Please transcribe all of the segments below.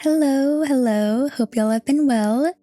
Hello, hope y'all have been well.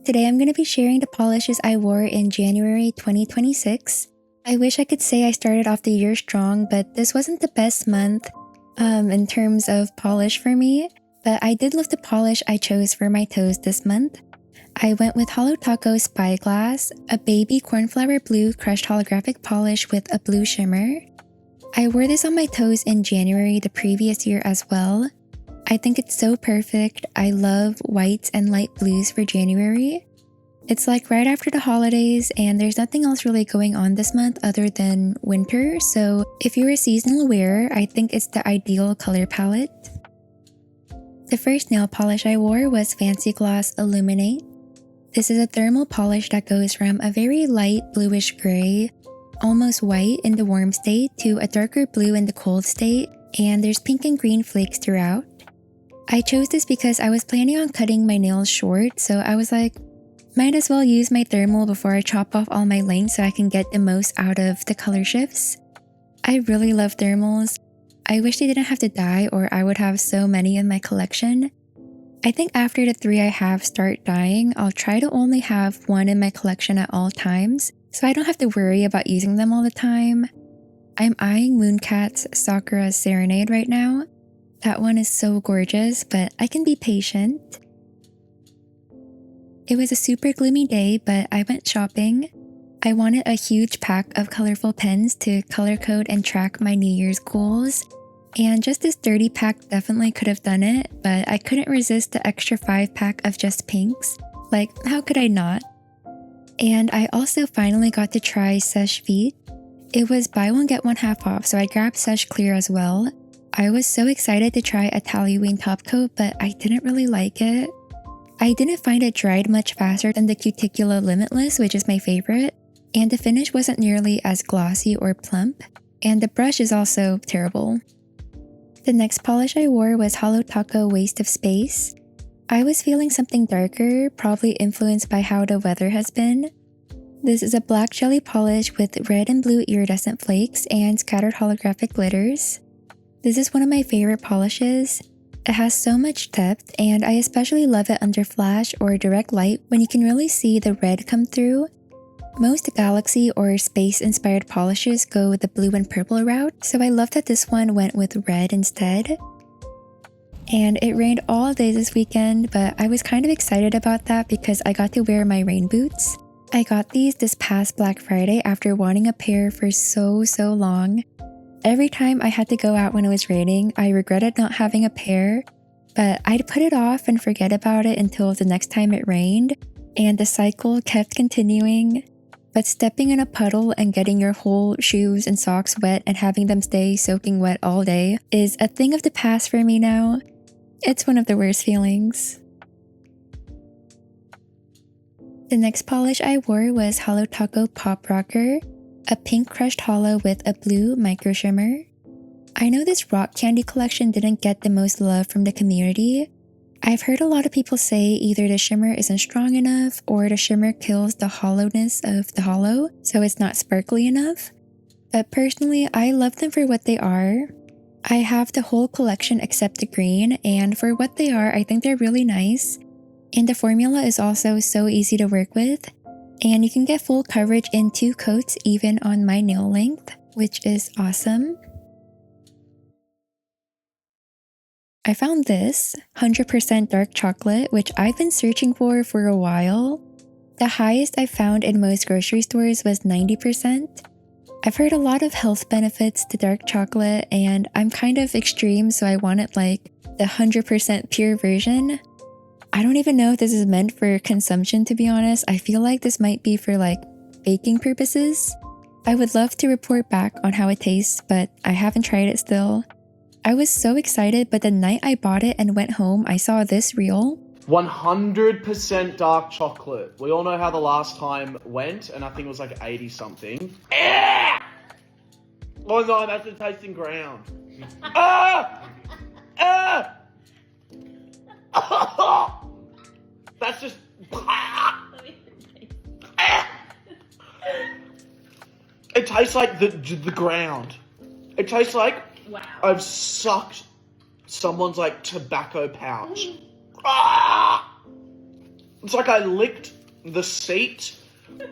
Today I'm going to be sharing the polishes I wore in January 2026. I wish I could say I started off the year strong, but this wasn't the best month in terms of polish for me. But I did love the polish I chose for my toes this month. I went with Holo Spyglass, a baby cornflower blue crushed holographic polish with a blue shimmer. I wore this on my toes in January the previous year as well. I think it's so perfect. I love whites and light blues for January. It's like right after the holidays and there's nothing else really going on this month other than winter, so if you're a seasonal wearer, I think it's the ideal color palette. The first nail polish I wore was Fancy Gloss Illuminate. This is a thermal polish that goes from a very light bluish gray, almost white in the warm state, to a darker blue in the cold state, and there's pink and green flakes throughout. I chose this because I was planning on cutting my nails short, so I was like, might as well use my thermal before I chop off all my length so I can get the most out of the color shifts. I really love thermals. I wish they didn't have to dye or I would have so many in my collection. I think after the 3 I have start dyeing, I'll try to only have 1 in my collection at all times, so I don't have to worry about using them all the time. I'm eyeing Mooncat's Sakura's Serenade right now. That one is so gorgeous, but I can be patient. It was a super gloomy day, but I went shopping. I wanted a huge pack of colorful pens to color code and track my New Year's goals. And just this 30 pack definitely could have done it, but I couldn't resist the extra 5 pack of just pinks. Like, how could I not? And I also finally got to try Seche Vite. It was buy one get one half off, so I grabbed Seche Clear as well. I was so excited to try a Tallyween top coat, but I didn't really like it. I didn't find it dried much faster than the Cuticula Limitless, which is my favorite, and the finish wasn't nearly as glossy or plump, and the brush is also terrible. The next polish I wore was Holo Waste of Space. I was feeling something darker, probably influenced by how the weather has been. This is a black jelly polish with red and blue iridescent flakes and scattered holographic glitters. This is one of my favorite polishes. It has so much depth, and I especially love it under flash or direct light when you can really see the red come through. Most galaxy or space-inspired polishes go with the blue and purple route, so I love that this one went with red instead. And it rained all day this weekend, but I was kind of excited about that because I got to wear my rain boots. I got these this past Black Friday after wanting a pair for so long. Every time I had to go out when it was raining, I regretted not having a pair, but I'd put it off and forget about it until the next time it rained, and the cycle kept continuing. But stepping in a puddle and getting your whole shoes and socks wet and having them stay soaking wet all day is a thing of the past for me now. It's one of the worst feelings. The next polish I wore was Holo Pop Rocker, a pink crushed holo with a blue micro shimmer. I know this rock candy collection didn't get the most love from the community. I've heard a lot of people say either the shimmer isn't strong enough or the shimmer kills the hollowness of the holo, so it's not sparkly enough. But personally, I love them for what they are. I have the whole collection except the green, and for what they are, I think they're really nice. And the formula is also so easy to work with. And you can get full coverage in 2 coats even on my nail length, which is awesome. I found this 100% dark chocolate, which I've been searching for a while. The highest I found in most grocery stores was 90%. I've heard a lot of health benefits to dark chocolate, and I'm kind of extreme, so I wanted like the 100% pure version. I don't even know if this is meant for consumption, to be honest. I feel like this might be for like baking purposes. I would love to report back on how it tastes, but I haven't tried it still. I was so excited, but the night I bought it and went home, I saw this reel. 100% dark chocolate. We all know how the last time went, and I think it was like 80 something. Ah! Oh no, that's the tasting ground. Ah! Ah! That's just. It tastes like the ground. It tastes like wow. I've sucked someone's like tobacco pouch. Ah! It's like I licked the seat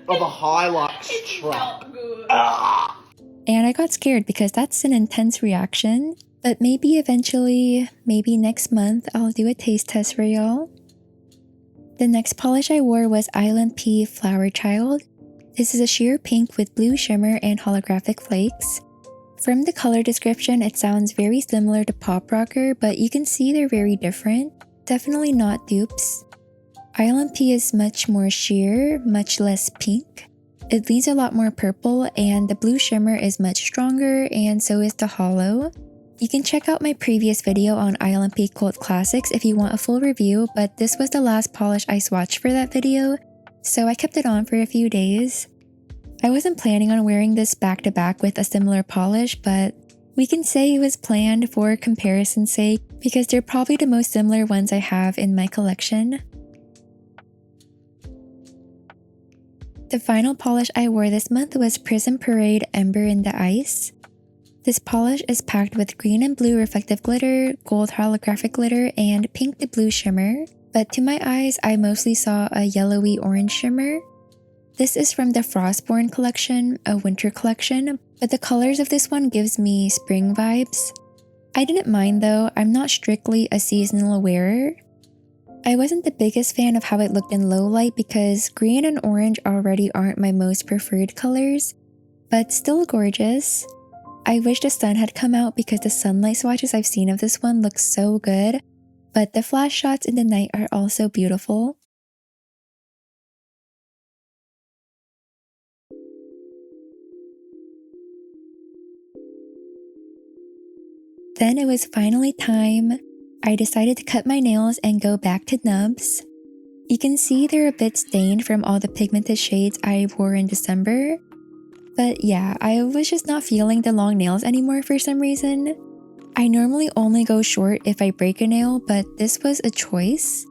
of a Hilux truck. Not good. Ah! And I got scared because that's an intense reaction. But maybe eventually, maybe next month, I'll do a taste test for y'all. The next polish I wore was ILNP Flower Child. This is a sheer pink with blue shimmer and holographic flakes. From the color description, it sounds very similar to Pop Rocker, but you can see they're very different. Definitely not dupes. ILNP is much more sheer, much less pink. It leans a lot more purple, and the blue shimmer is much stronger, and so is the Holo. You can check out my previous video on ILNP Cult Classics if you want a full review, but this was the last polish I swatched for that video, so I kept it on for a few days. I wasn't planning on wearing this back to back with a similar polish, but we can say it was planned for comparison's sake because they're probably the most similar ones I have in my collection. The final polish I wore this month was Prism Parade Ember in the Ice. This polish is packed with green and blue reflective glitter, gold holographic glitter, and pink to blue shimmer, but to my eyes I mostly saw a yellowy orange shimmer. This is from the Frostborn collection, a winter collection, but the colors of this one gives me spring vibes. I didn't mind though, I'm not strictly a seasonal wearer. I wasn't the biggest fan of how it looked in low light because green and orange already aren't my most preferred colors, but still gorgeous. I wish the sun had come out because the sunlight swatches I've seen of this one look so good, but the flash shots in the night are also beautiful. Then it was finally time. I decided to cut my nails and go back to nubs. You can see they're a bit stained from all the pigmented shades I wore in December. But yeah, I was just not feeling the long nails anymore for some reason. I normally only go short if I break a nail, but this was a choice.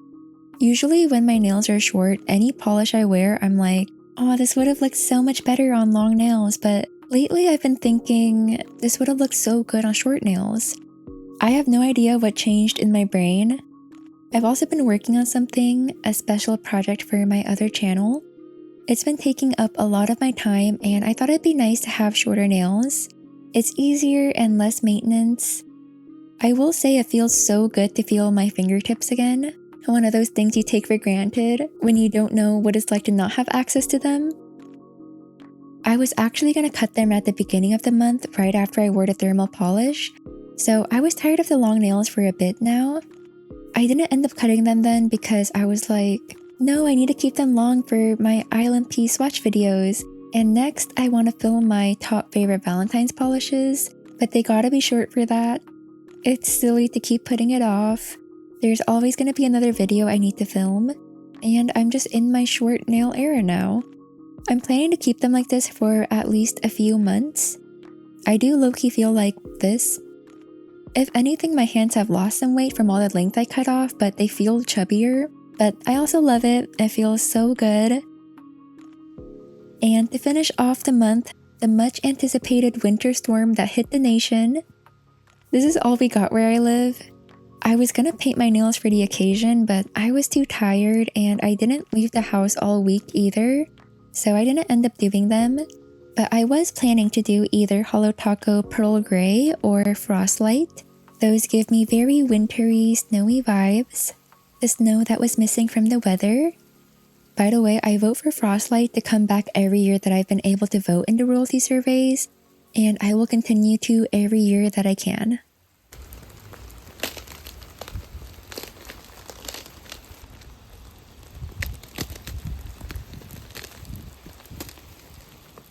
Usually when my nails are short, any polish I wear, I'm like, oh, this would have looked so much better on long nails, but lately I've been thinking this would have looked so good on short nails. I have no idea what changed in my brain. I've also been working on something, a special project for my other channel. It's been taking up a lot of my time and I thought it'd be nice to have shorter nails. It's easier and less maintenance. I will say it feels so good to feel my fingertips again. One of those things you take for granted when you don't know what it's like to not have access to them. I was actually going to cut them at the beginning of the month right after I wore the thermal polish, so I was tired of the long nails for a bit now. I didn't end up cutting them then because I was like, no, I need to keep them long for my ILNP swatch videos, and next I want to film my top favorite Valentine's polishes, but they gotta be short for that. It's silly to keep putting it off. There's always gonna be another video I need to film, and I'm just in my short nail era now. I'm planning to keep them like this for at least a few months. I do low-key feel like this. If anything, my hands have lost some weight from all the length I cut off, but they feel chubbier. But I also love it. It feels so good. And to finish off the month, the much anticipated winter storm that hit the nation. This is all we got where I live. I was gonna paint my nails for the occasion, but I was too tired and I didn't leave the house all week either, so I didn't end up doing them. But I was planning to do either Holo Taco Pearl Grey or Frostlight. Those give me very wintry, snowy vibes. The snow that was missing from the weather. By the way, I vote for Frostlight to come back every year that I've been able to vote in the royalty surveys, and I will continue to every year that I can.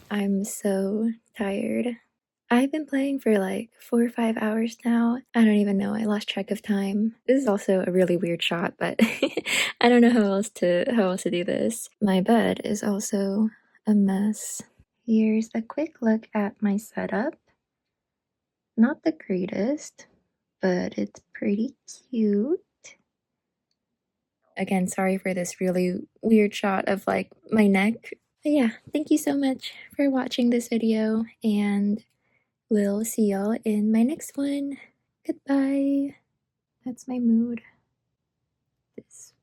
I'm so tired. I've been playing for like 4 or 5 hours now. I don't even know, I lost track of time. This is also a really weird shot, but I don't know how else to do this. My bed is also a mess. Here's a quick look at my setup. Not the greatest, but it's pretty cute. Again, sorry for this really weird shot of like my neck. But yeah, thank you so much for watching this video, and we'll see y'all in my next one. Goodbye. That's my mood.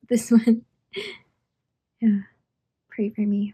this one. Yeah, pray for me.